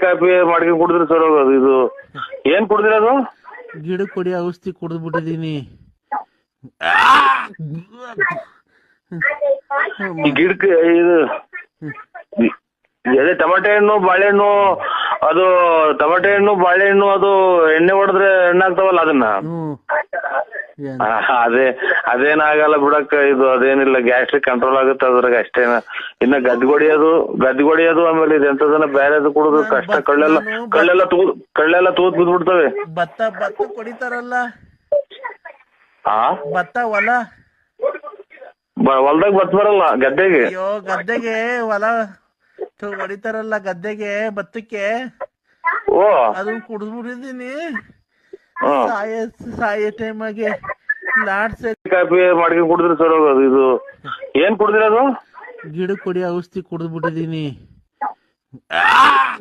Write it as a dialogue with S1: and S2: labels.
S1: Coffee ಮಾಡ್ಕೊಂಡು ಕುಡಿದ್ರೆ sir ಹೋಗೋದು. ಇದು ಏನ್ ಕುಡ್ದಿರೋದು?
S2: ಗಿಡ ಕೊಡಿ ಔಷಧಿ ಕುಡಿದ್ಬಿಟ್ಟಿದೀನಿ.
S1: ಈ ಗಿಡಕ್ಕೆ ಇದು ಅದೇ ಟಮಾಟೆ ಹಣ್ಣು ಬಾಳೆಹಣ್ಣು, ಅದು ಟಮಾಟೆ ಹಣ್ಣು ಬಾಳೆಹಣ್ಣು ಅದು ಎಣ್ಣೆ ಹೊಡೆದ್ರೆ ಎಣ್ಣಾಗ್ತಾವಲ್ಲ ಅದನ್ನ. ಅದೇನಾಗಲ್ಲ ಬಿಡಕ್ಕ, ಇದು ಅದೇನಿಲ್ಲ, ಗ್ಯಾಸ್ಟ್ರಿಕ್ ಕಂಟ್ರೋಲ್ ಆಗುತ್ತೆ ಅದ್ರಾಗ ಅಷ್ಟೇನ. ಇನ್ನ ಗದ್ದಿಗೊಡಿಯೋದು ಆಮೇಲೆ ಇದೆಂತದನ್ನ ಬೇರೆದು ಕುಡಿದು ಕಷ್ಟ. ಕಳ್ಳೆಲ್ಲ ತೂತ್ ಬಿದ್ಬಿಡ್ತವೆ.
S2: ಭತ್ತ ಕೊಡಿತಾರಲ್ಲ, ಭತ್ತ
S1: ಹೊಲ್ದಾಗ ಭತ್ತ ಬರಲ್ಲ ಗದ್ದೆಗೆ.
S2: ಅಯ್ಯೋ ಗದ್ದೆಗೆ ಹೊಲ ಹೊಡಿತಾರಲ್ಲ, ಗದ್ದೆಗೆ ಭತ್ತಕ್ಕೆ.
S1: ಓ
S2: ಅದನ್ನ ಕುಡಿದ್ಬಿಟ್ಟಿದೀನಿ ಸಾಯೋ ಟೈಮಾಗೆ.
S1: ಕಾಫಿ ಮಾಡ್ಕೊಂಡು ಕುಡಿದ್ರೆ ಸರ್ ಹೋಗೋದು. ಇದು ಏನ್ ಕುಡ್ದಿರೋದು?
S2: ಗಿಡ ಕೊಡಿ ಔಷಧಿ ಕುಡಿದ್ಬಿಟ್ಟಿದೀನಿ.